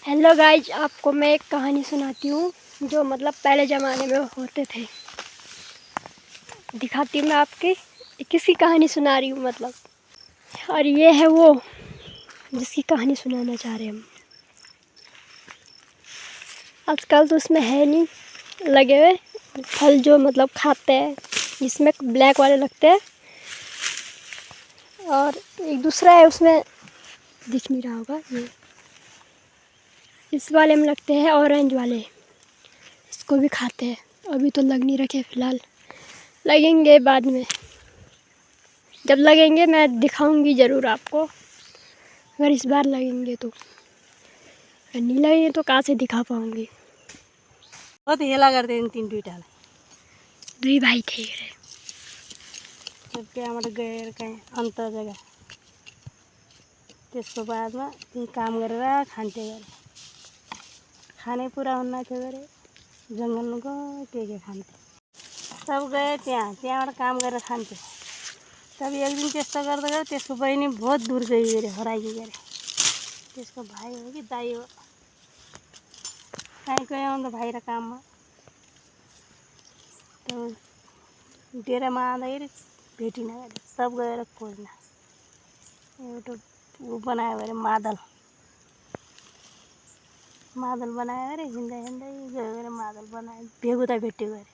Hello guys, आपको मैं एक कहानी सुनाती हूँ जो मतलब पहले ज़माने में होते थे। दिखाती हूँ मैं आपकी किसकी कहानी सुना रही हूँ मतलब। और ये है वो जिसकी कहानी सुनाना चाह रहे हैं हम। आजकल तो उसमें है नहीं लगे हुए फल जो मतलब खाते हैं, जिसमें ब्लैक वाले लगते हैं। और एक दूसरा है, उसमें दिख नहीं रहा होगा, ये इस वाले में लगते हैं ऑरेंज वाले, इसको भी खाते हैं। अभी तो लग नहीं रखे फ़िलहाल, लगेंगे बाद में। जब लगेंगे मैं दिखाऊंगी ज़रूर आपको, अगर इस बार लगेंगे तो। अगर नहीं लगेंगे तो कहाँ से दिखा पाऊंगी। बहुत हेला गर्दै तीन दुईटालाई दुई भाइ थिए अरे। त्यहाँबाट गएर कहीँ अन्त जग्गा, त्यसको बादमा ती काम गरेर खान्थे गरे। खाने पुरा हुन्न थियो गरे, जङ्गलमा गयो के खान्थे। तब गए त्यहाँबाट काम गरेर खान्थे। तब एक दिन त्यस्तो गर्दा गर्दा त्यसको बहिनी बहुत दूर गई गरे, हराइगई गरे। त्यसको भाइ हो कि दाइ हो, कहीँ गयो अन्त भाइ र काममा। तब डेरामा आउँदाखेरि भेटिन गरे। तब गएर खोज्न एउटा ऊ बनायो गरे, मादल बनायो गरे। हिँड्दै हिँड्दै गयो गरे, मादल बनायो। भेगुता भेट्यो गरे।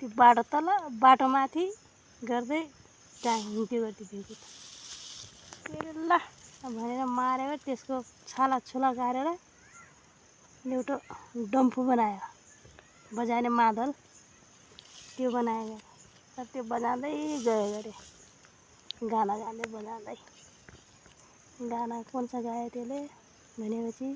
त्यो बाटो तल बाटो माथि गर्दै त्यहाँ हिँड्थ्यो गरे त्यो भेगुता। के ल भनेर मारेर त्यसको छाला छुला गाडेर एउटा डम्फु बनायो, बजाउने मादल त्यो बनायो गरे। र त्यो बजाउँदै गयो गरे, गाना गाँदै बजाउँदै। गाना कुन चाहिँ गायो त्यसले भनेपछि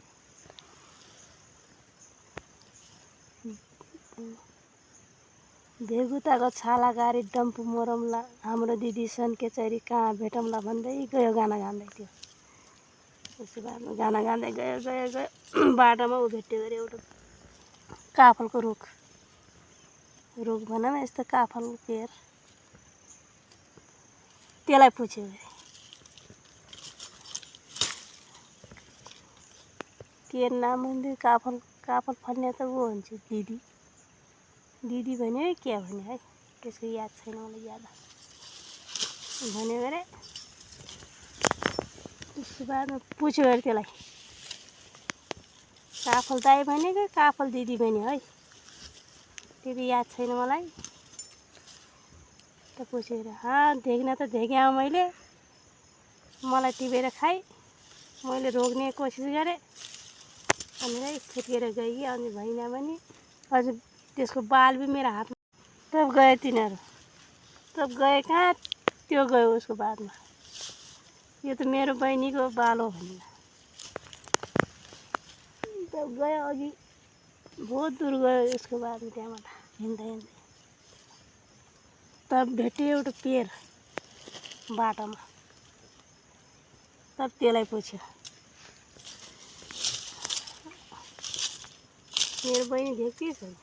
भेगुताको छाला गाडी डम्फु मोरमला, हाम्रो दिदी सन्केचरी कहाँ भेटौँला भन्दै गयो गाना गाँदै। त्यो त्यसको बादमा गाना गाँदै गयो गयो गयो बाटोमा ऊ भेट्यो गरे, एउटा काफलको रुख भनौँ न, यस्तो काफल पेर। त्यसलाई पुछ्यो गरे, के नाम भन्दै काफल फल्ने त ऊ हुन्छ दिदी भन्यो है, क्या भन्यो है, त्यसको याद छैन मलाई, याद भन्यो गरे। त्यसको बादमा पुछ्यो गरे त्यसलाई, काफल दाइ भन्यो कि काफल दिदी भन्यो है, त्यो त याद छैन मलाई। त पुछ्यो गरे, देख्न त देखेँ मैले, मलाई टिपेर खाइ, मैले रोक्ने कोसिस गरेँ भनेर छुट्किएर गयो कि। अनि भइनँ भने अझ त्यसको बाल भी मेरो हातमा। तब गए तिनीहरू, तब गए कहाँ, त्यो गयो उसको बादमा, यो त मेरो बहिनीको बाल हो भनेर। तब गयो अघि, बहुत दूर गयो उसको बादमा। त्यहाँबाट हिँड्दै हिँड्दै तब भेट्यो एउटा पेर बाटोमा। तब त्यसलाई पुछ्यो, मेरो बहिनी देख्थी छैन?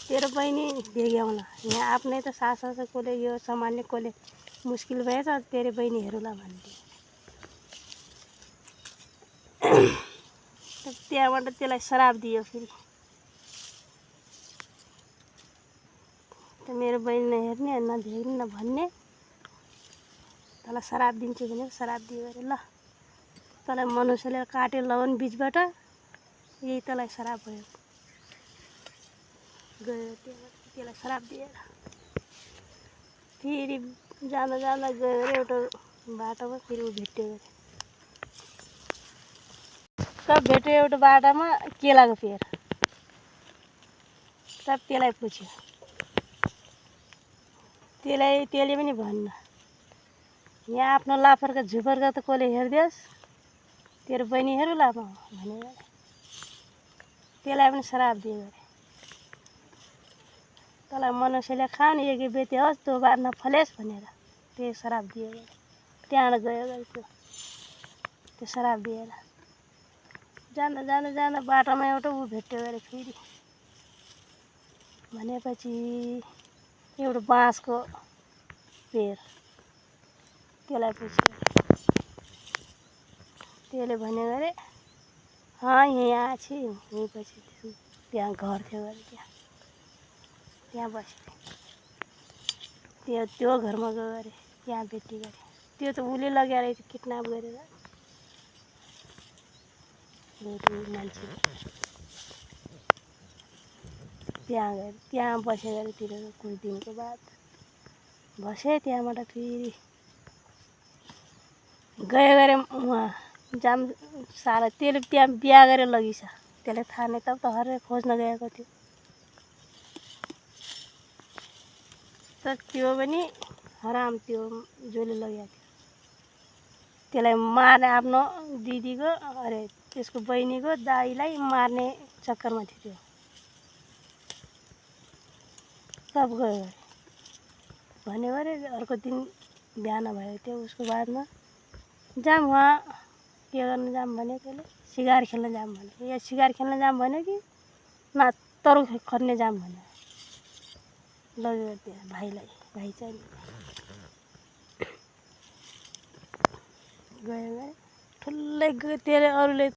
तेरो बहिनी देख्यो होला, यहाँ आफ्नै त सास कसले यो सम्हाल्ने कसले मुस्किल भएछ, तेरो बहिनी हेरौँला भन्थ्यो। तब त्यहाँबाट त्यसलाई श्राप दियो फेरि, त मेरो बहिनी नहेर्ने नदेख्ने नभन्ने, तँलाई श्राप दिन्छु भनेर श्राप दियो अरे। ल तँलाई मनुष्यले काट्यो लवन बिचबाट, यही तँलाई श्राप भयो। गयो त्यहाँबाट त्यसलाई श्राप दिएर फेरि जाँदा जाँदा गयो अरे एउटा बाटोमा, फेरि ऊ भेट्यो गरे। तब भेट्यो एउटा बाटोमा केलाको पेर। तब त्यसलाई पुछ्यो, त्यसले पनि भन्न, यहाँ आफ्नो लाफरका झुपरका त कसले हेरिदियोस्, तेरो बहिनी हेरौँला म भनेर त्यसलाई पनि श्राप दियो गरे। तँलाई मनुष्यले खाउने एक बेते होस्, त्यो बार नफलेस् भनेर त्यो श्राप दियो गरे। त्यहाँबाट गयो गरे त्यो श्राप दिएर। जाँदा जाँदा जाँदा बाटोमा एउटा ऊ भेट्यो गरे फेरि, भनेपछि एउटा बाँसको पेर। त्यसलाई पुछ्यो, त्यसले भन्यो गरे, हाँ यहाँ छु यहीँ पछि त्यहाँ घर थियो अरे त्यहाँ बस्थेँ त्यो घरमा गयो अरे त्यहाँ भेटी गरे त्यो त उसले लगेर किडन्याप गरेर मान्छे त्यहाँ गएर त्यहाँ बसेर अरे तिनीहरू कुछ दिनको बाद बसे त्यहाँबाट फेरि गयो गरे उहाँ जाम सारा त्यसले त्यहाँ बिहा गरेर लगिछ त्यसलाई थाहा नै तब त हरेर खोज्न गएको थियो तर त्यो पनि हराम त्यो जसले लगेको थियो त्यसलाई मार्ने आफ्नो दिदीको अरे त्यसको बहिनीको दाइलाई मार्ने चक्करमा थियो त्यो तब गयो अरे भन्यो अरे अर्को दिन बिहान भएको थियो उसको बादमा जाम वहाँ के गर्न जाम भन्यो त्यसले सिगार खेल्न जाम भन्यो या सिगार खेल्न जाम भन्यो कि न तरुल खन्ने जाम भन्यो लग्यो त्यहाँ भाइ चाहिँ गयो गए ठुलै तेरे अरूले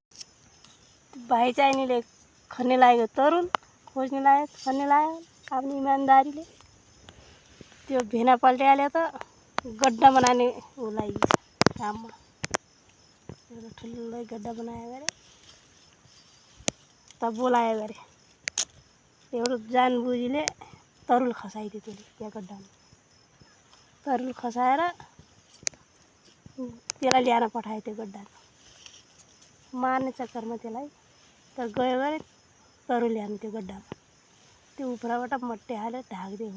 भाइ चाहिनेले खन्ने लागेको तरुल खोज्ने लाग्यो खन्ने लाग्यो आफ्नो इमान्दारीले त्यो भेना पल्ट्याल्यो त गड्डा बनाने ऊ लागि काममा एउटा ठुलै गड्डा बनायो गरे त बोलायो गरे एउटा जानबुझीले तरुल खसाइदियो त्यसले त्यहाँ गड्डामा तरुल खसाएर त्यसलाई ल्याएर पठायो त्यो गड्डामा मार्ने चक्करमा त्यसलाई तर गयो गरे तरुल ल्याउनु त्यो गड्डामा त्यो उपरबाट मट्टी हालेर ढाकिदियो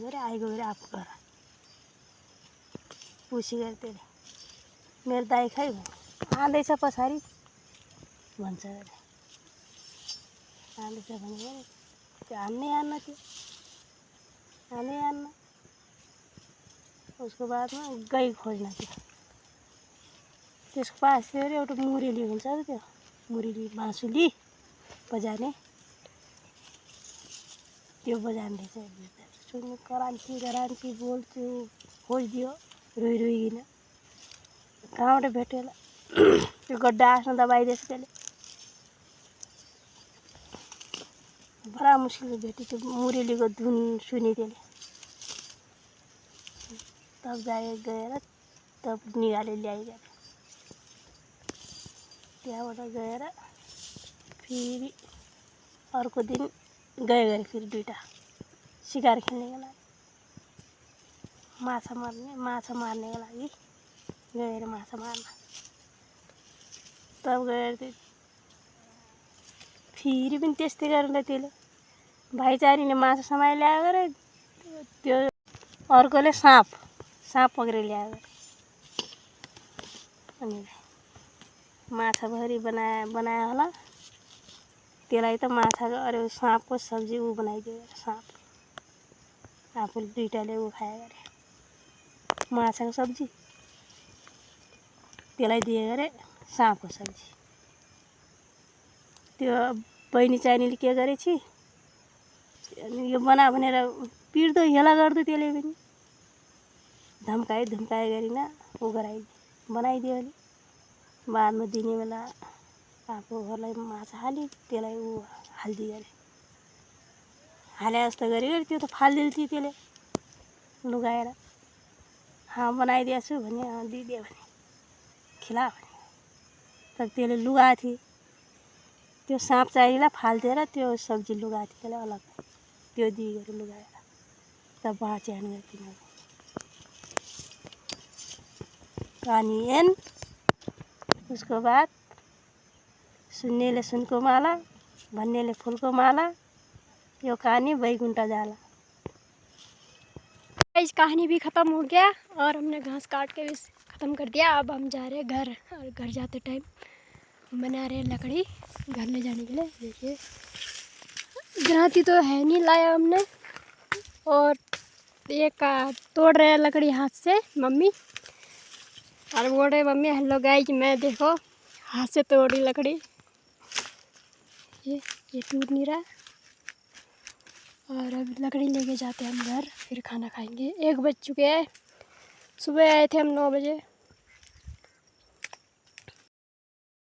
गरे आइगयो गरे आफू घर पुसी गरे त्यसले मेरो दाइ खै आँदैछ पछाडि भन्छ अरे आँदैछ भने त्यो हान्नै हान्न उसको बादमा गाई खोज्न थियो त्यसको पास थियो अरे एउटा मुरेली हुन्छ अरे त्यो मुरेली बाँसुली बजार्ने त्यो बजार्ने चाहिँ सुन्नु करान्ची बोल्छु खोजिदियो रोइकन कहाँबाट भेट्यो होला त्यो गड्डा आफ्नो दबाइदिएछ त्यसले बडा मुस्किलले भेट्यो त्यो मुरेलीको धुन सुनि त्यसले तब गएर तब निकालेर ल्याइगयो त्यहाँबाट गएर फेरि अर्को दिन गयो गरे फेरि दुईवटा सिकार खेल्नेको लागि माछा मार्नेको लागि गएर माछा मार्न तब गएर फेरि पनि त्यस्तै गरेर त्यसले भाइचारीले माछा समाएर ल्यायो गरे त्यो अर्कोले साँप पक्रेर ल्यायो गरे अनि माछाभरि बनायो होला त्यसलाई त माछाको अरे साँपको सब्जी ऊ बनाइदियो गरे साँप आफूले दुईवटाले ऊ खायो गरे माछाको सब्जी त्यसलाई दियो गरे साँपको सब्जी त्यो बहिनी चाहिनेले के गरेछ अनि यो बना भनेर पिट्दो हेला गर्दो त्यसले पनि धम्काए गरिन ऊ गराइदियो बनाइदियो अरे बादमा दिने बेला आफू घरलाई माछा हाल्यो त्यसलाई ऊ हालिदियो अरे हाले जस्तो गरी त्यो त फालिदिन्थ्यो त्यसले लुगाएर बनाइदिएको छु भने दिइदियो भने खिला भने तर त्यसले लुगाएको थियो त्यो साँप चाहिँलाई फालिदिएर त्यो सब्जी लुगाएको थियो त्यसलाई अलग त्यो दिइगयो लुगाएर तब बाँचे हामी तिनीहरू कहानी एन उसको बाद सुन्नेले सुनको माला भन्नेले फूलको माला यो कहानी वैकुंठ जाला। इस कहानी भी ख़त्म हो गया और हमने घास काट के भी ख़त्म कर दिया। अब हम जा रहे हैं घर और घर जाते टाइम बना रहे हैं लकड़ी घर ले जाने के लिए। देखिए ग्राहती तो है नहीं लाया हमने और ये का तोड़ रहे हैं लकड़ी हाथ से मम्मी और बोल रहे मम्मी हेलो गाइस मैं देखो हाथ से तोड़ी लकड़ी ये टूट नहीं रहा और अब लकड़ी लेके जाते हैं हम घर फिर खाना खाएंगे। 1 बज चुके हैं। सुबह आए थे हम 9 बजे।